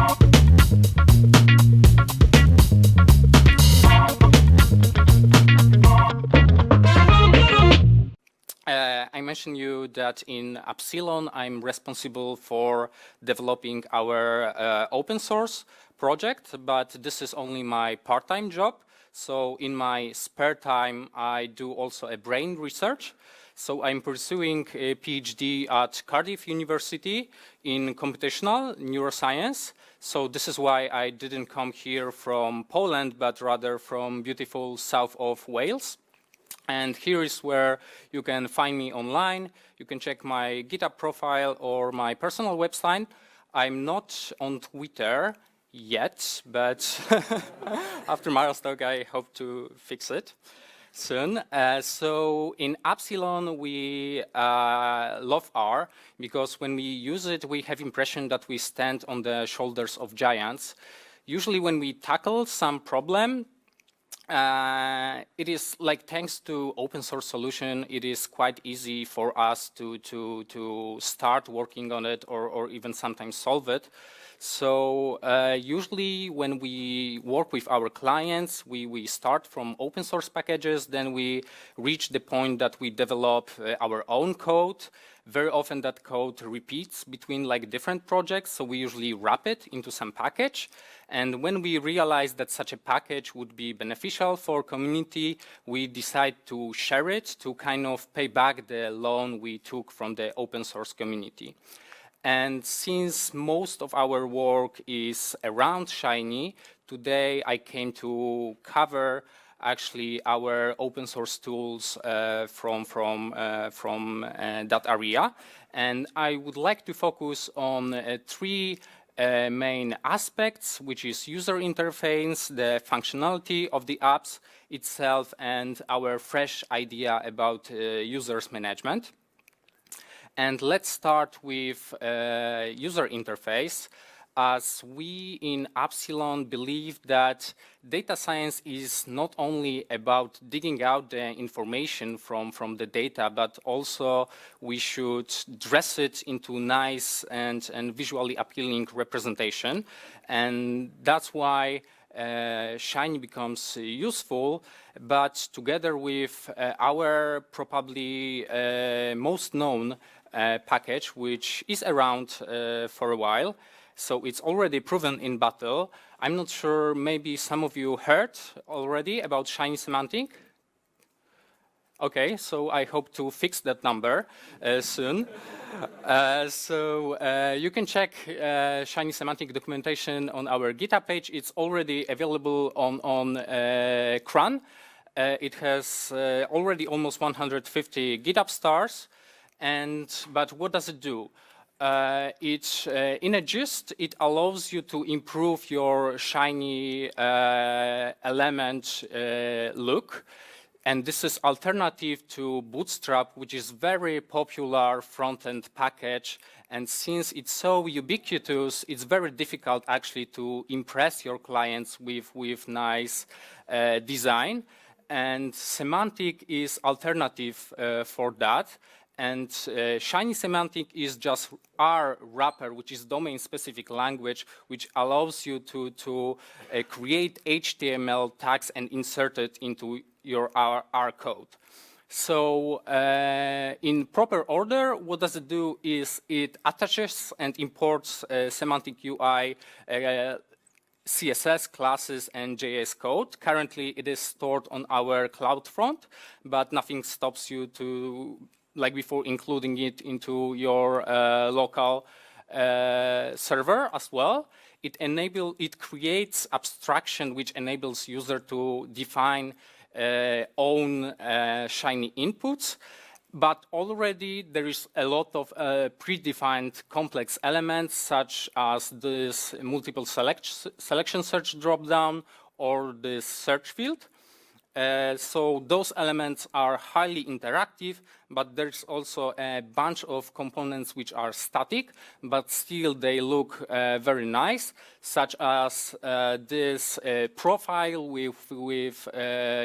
I mentioned you that in Appsilon, I'm responsible for developing our open source project, but this is only my part-time job. So in my spare time, I do also a brain research. So I'm pursuing a PhD at Cardiff University in computational neuroscience. So this is why I didn't come here from Poland, but rather from beautiful south of Wales. And here is where you can find me online. You can check my GitHub profile or my personal website. I'm not on Twitter yet, but after Mario's talk, I hope to fix it soon. So in Appsilon, we love R because when we use it, we have impression that we stand on the shoulders of giants. Usually when we tackle some problem, it is like, thanks to open source solution, it is quite easy for us to start working on it or even sometimes solve it. So usually when we work with our clients, we start from open source packages, then we reach the point that we develop our own code. Very often that code repeats between like different projects, so we usually wrap it into some package. And when we realize that such a package would be beneficial for community, we decide to share it to kind of pay back the loan we took from the open source community. And since most of our work is around Shiny, today I came to cover actually our open source tools from that area. And I would like to focus on three main aspects, which is user interface, the functionality of the apps itself, and our fresh idea about users management. And let's start with user interface, as we in Appsilon believe that data science is not only about digging out the information from the data, but also we should dress it into nice and visually appealing representation. And that's why Shiny becomes useful, but together with our probably most known package, which is around for a while. So it's already proven in battle. I'm not sure, maybe some of you heard already about Shiny Semantic. Okay, so I hope to fix that number soon. You can check Shiny Semantic documentation on our GitHub page. It's already available on CRAN. It has already almost 150 GitHub stars. But what does it do? In a gist, it allows you to improve your Shiny element look. And this is alternative to Bootstrap, which is very popular front-end package. And since it's so ubiquitous, it's very difficult actually to impress your clients with nice design. And Semantic is alternative for that. And Shiny Semantic is just R wrapper, which is domain-specific language, which allows you to create HTML tags and insert it into your R code. So in proper order, what does it do is it attaches and imports Semantic UI CSS classes and JS code. Currently, it is stored on our CloudFront, but nothing stops you to, like before, including it into your local server as well. It creates abstraction which enables user to define own Shiny inputs. But already there is a lot of predefined complex elements, such as this multiple selection search dropdown or this search field. So those elements are highly interactive, but there's also a bunch of components which are static, but still they look very nice, such as this profile with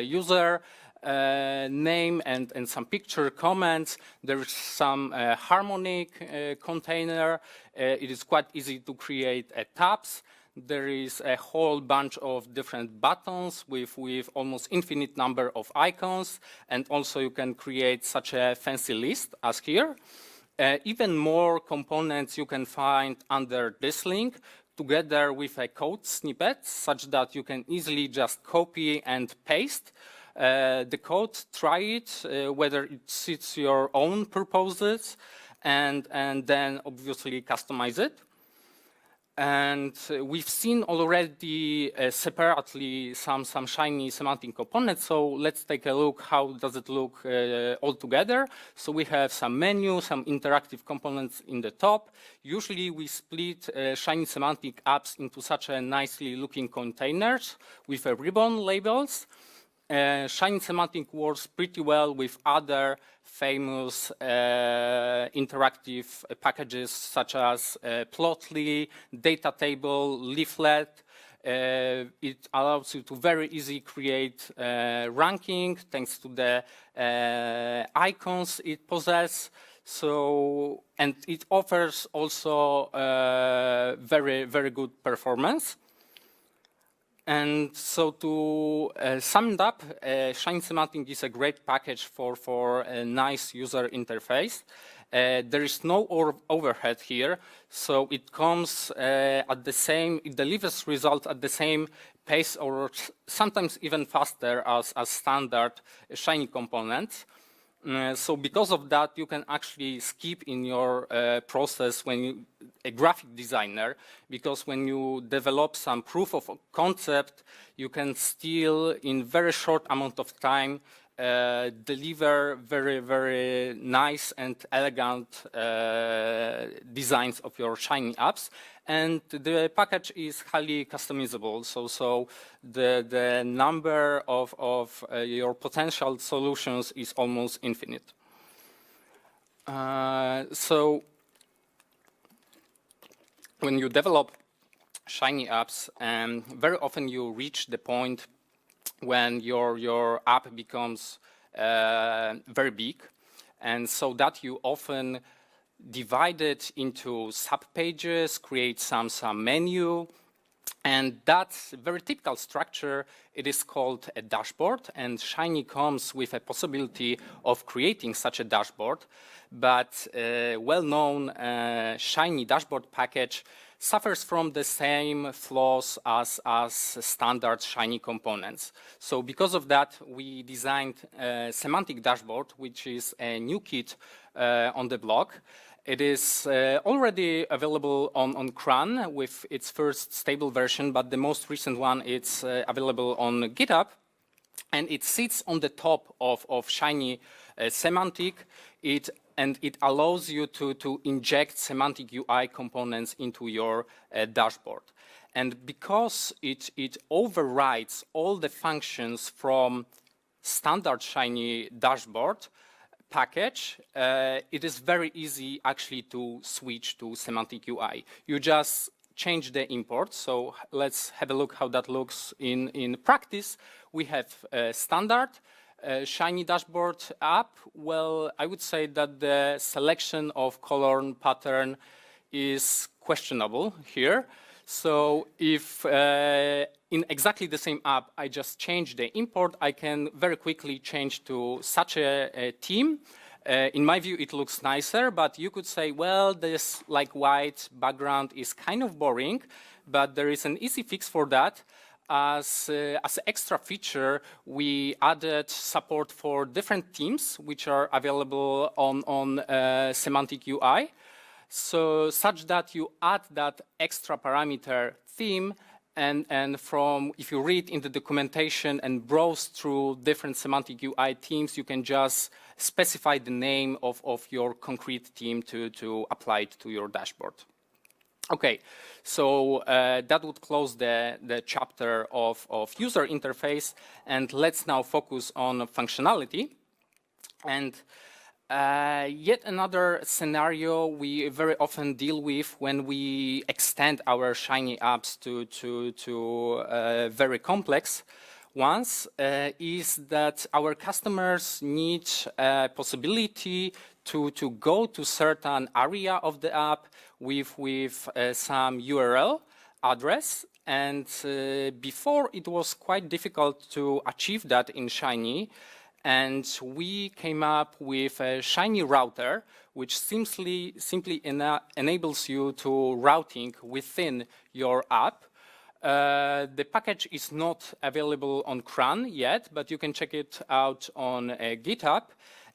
user, name and some picture comments. There is some harmonic container. It is quite easy to create tabs. There is a whole bunch of different buttons with almost infinite number of icons, and also you can create such a fancy list as here. Even more components you can find under this link, together with a code snippet, such that you can easily just copy and paste the code, try it, whether it suits your own purposes, and then obviously customize it. And we've seen already separately some Shiny semantic components, so let's take a look how does it look all together. So we have some menu, some interactive components in the top. Usually we split Shiny semantic apps into such a nicely looking containers with ribbon labels. Shiny semantic works pretty well with other famous interactive packages such as Plotly, Data Table, Leaflet. It allows you to very easily create ranking thanks to the icons it possesses. So, and it offers also very, very good performance. And so to sum it up, Shiny Semantic is a great package for a nice user interface. There is no overhead here, so it comes at the same, it delivers results at the same pace or sometimes even faster as standard Shiny components. So because of that, you can actually skip in your process when you, a graphic designer, because when you develop some proof of concept, you can still, in very short amount of time, deliver very, very nice and elegant designs of your Shiny apps. And the package is highly customizable, so the number of your potential solutions is almost infinite. So when you develop Shiny apps, very often you reach the point when your app becomes very big, and so that you often divide it into sub-pages, create some menu, and that's a very typical structure. It is called a dashboard, and Shiny comes with a possibility of creating such a dashboard, but well-known Shiny dashboard package suffers from the same flaws as standard Shiny components. So because of that, we designed a semantic dashboard, which is a new kit on the blog. It is already available on CRAN with its first stable version, but the most recent one is available on GitHub, and it sits on the top of Shiny semantic. And it allows you to inject semantic UI components into your dashboard. And because it overrides all the functions from standard Shiny dashboard package, it is very easy actually to switch to semantic UI. You just change the import. So let's have a look how that looks in practice. We have standard Shiny dashboard app. Well, I would say that the selection of color pattern is questionable here. So if in exactly the same app I just change the import, I can very quickly change to such a theme. In my view, it looks nicer, but you could say, well, this like white background is kind of boring, but there is an easy fix for that. As an extra feature, we added support for different themes, which are available on semantic UI. So such that you add that extra parameter theme, and from, if you read in the documentation and browse through different semantic UI themes, you can just specify the name of your concrete theme to apply it to your dashboard. Okay, so that would close the chapter of user interface, and let's now focus on functionality. And yet another scenario we very often deal with when we extend our Shiny apps to very complex. ones is that our customers need a possibility to go to certain area of the app with some URL address. And before, it was quite difficult to achieve that in Shiny. And we came up with a Shiny router, which simply enables you to routing within your app. The package is not available on CRAN yet, but you can check it out on GitHub.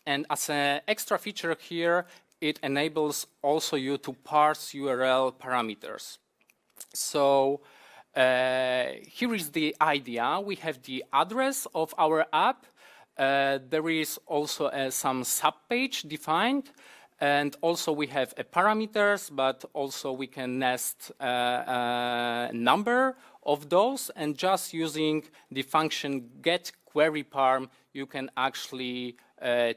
And as an extra feature here, it enables also you to parse URL parameters. So here is the idea. We have the address of our app. There is also some subpage defined. And also we have parameters, but also we can nest a number of those. And just using the function getQueryParm, you can actually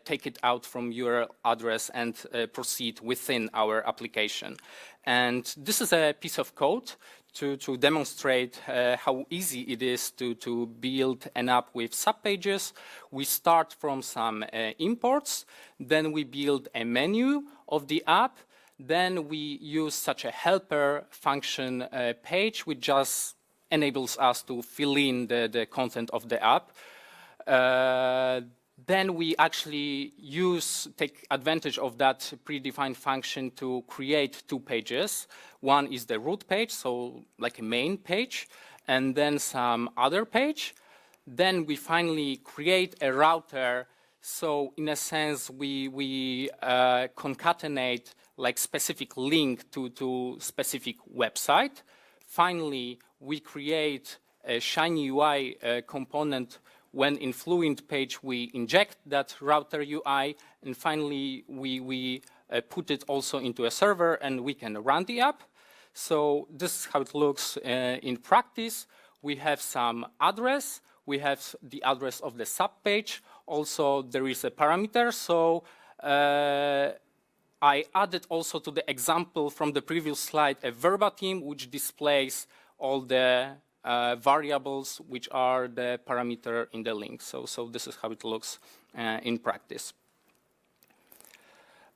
take it out from your address and proceed within our application. And this is a piece of code to demonstrate how easy it is to build an app with subpages. We start from some imports, then we build a menu of the app, then we use such a helper function page, which just enables us to fill in the content of the app. Then we actually take advantage of that predefined function to create two pages. One is the root page, so like a main page, and then some other page. Then we finally create a router. So in a sense, we concatenate like specific link to specific website. Finally, we create a Shiny UI component. When in Fluent page, we inject that router UI, and finally, we put it also into a server, and we can run the app. So this is how it looks in practice. We have some address. We have the address of the subpage. Also, there is a parameter. So I added also to the example from the previous slide a verbatim, which displays all the variables which are the parameter in the link. So this is how it looks in practice.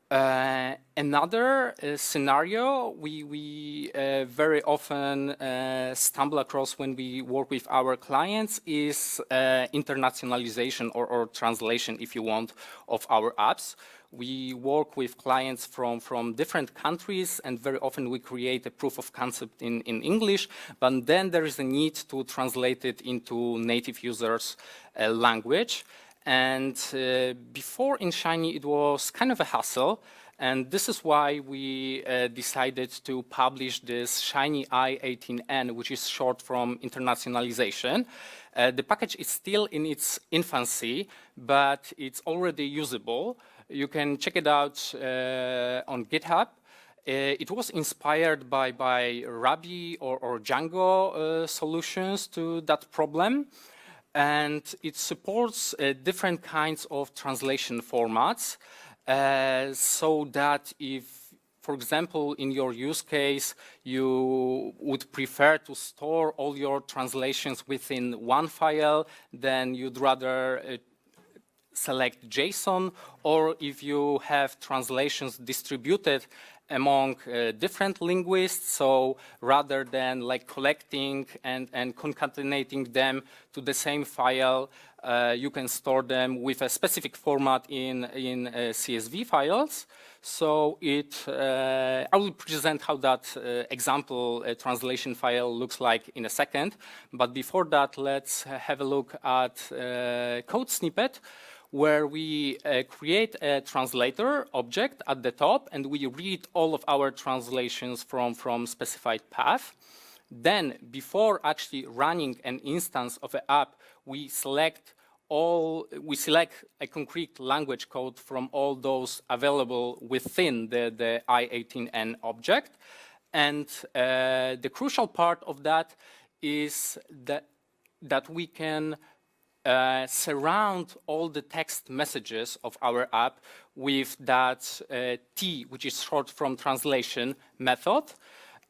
Another scenario we very often stumble across when we work with our clients is internationalization or translation, if you want, of our apps. We work with clients from different countries, and very often we create a proof of concept in English, but then there is a need to translate it into native users' language. And before in Shiny, it was kind of a hassle. And this is why we decided to publish this Shiny I18N, which is short from internationalization. The package is still in its infancy, but it's already usable. You can check it out on GitHub. It was inspired by Ruby or Django solutions to that problem. And it supports different kinds of translation formats so that if, for example, in your use case, you would prefer to store all your translations within one file, then you'd rather select JSON, or if you have translations distributed among different linguists, so rather than like collecting and concatenating them to the same file, you can store them with a specific format in CSV files. So I will present how that example translation file looks like in a second. But before that, let's have a look at code snippet, where we create a translator object at the top, and we read all of our translations from specified path. Then, before actually running an instance of an app, we select a concrete language code from all those available within the I18N object. And the crucial part of that is that we can surround all the text messages of our app with that T, which is short from translation method.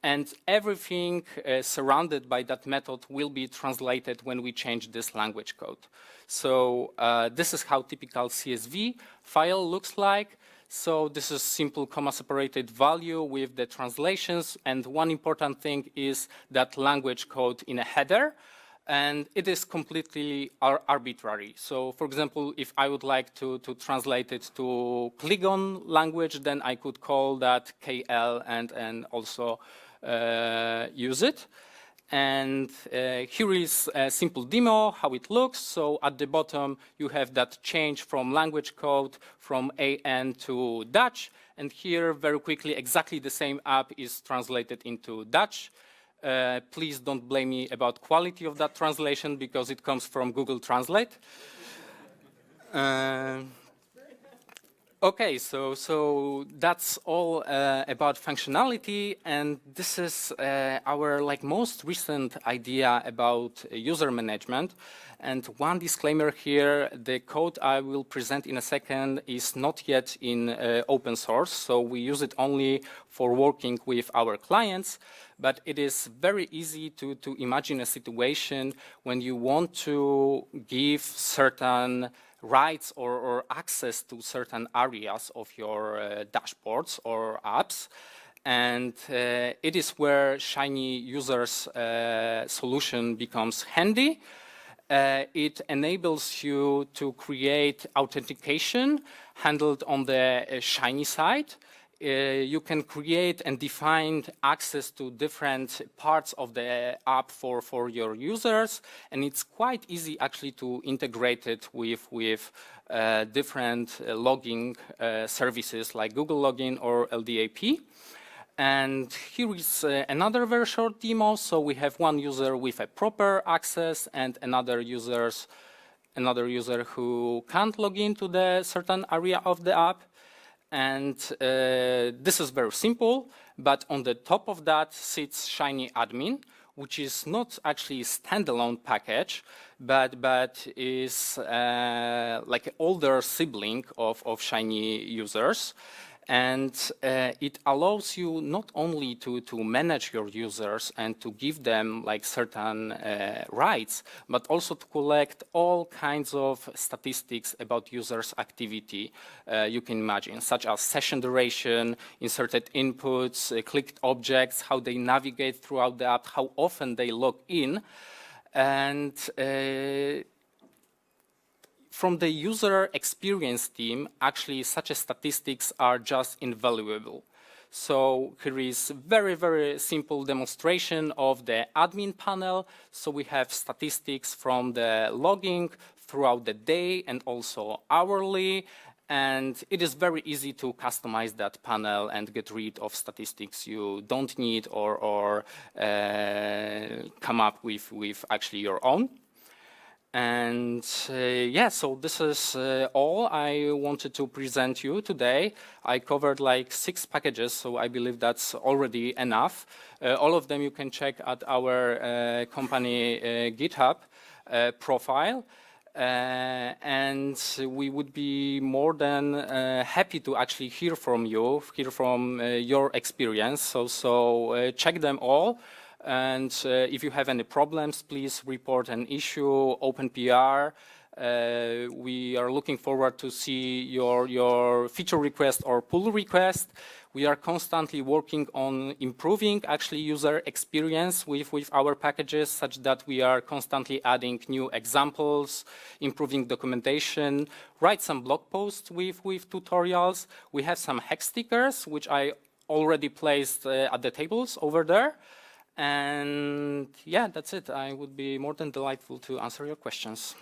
and everything surrounded by that method will be translated when we change this language code. So this is how typical CSV file looks like. So this is simple comma-separated value with the translations, and one important thing is that language code in a header, and it is completely arbitrary. So for example, if I would like to translate it to Klingon language, then I could call that KL and also use it. And here is a simple demo, how it looks. So at the bottom, you have that change from language code from AN to Dutch. And here, very quickly, exactly the same app is translated into Dutch. Please don't blame me about quality of that translation because it comes from Google Translate. Okay, so that's all about functionality, and this is our most recent idea about user management. And one disclaimer here: the code I will present in a second is not yet in open source, so we use it only for working with our clients. But it is very easy to imagine a situation when you want to give certain rights or access to certain areas of your dashboards or apps. And it is where Shiny Users solution becomes handy. It enables you to create authentication handled on the Shiny side. You can create and define access to different parts of the app for your users, and it's quite easy actually to integrate it with different logging services like Google Login or LDAP. And here is another very short demo. So we have one user with a proper access and another user who can't log into the certain area of the app. And this is very simple, but on the top of that sits Shiny Admin, which is not actually a standalone package, but is like an older sibling of Shiny Users. And it allows you not only to manage your users and to give them certain rights, but also to collect all kinds of statistics about users' activity you can imagine, such as session duration, inserted inputs, clicked objects, how they navigate throughout the app, how often they log in. And from the user experience team, actually such statistics are just invaluable. So here is very, very simple demonstration of the admin panel. So we have statistics from the logging throughout the day and also hourly. And it is very easy to customize that panel and get rid of statistics you don't need or come up with actually your own. And yeah, so this is all I wanted to present you today. I covered 6 packages, so I believe that's already enough. All of them you can check at our company GitHub profile. And we would be more than happy to actually hear from you, hear from your experience. So check them all. And if you have any problems, please report an issue, open PR. We are looking forward to see your feature request or pull request. We are constantly working on improving actually user experience with our packages, such that we are constantly adding new examples, improving documentation, write some blog posts with tutorials. We have some hex stickers, which I already placed at the tables over there. And yeah, that's it. I would be more than delightful to answer your questions.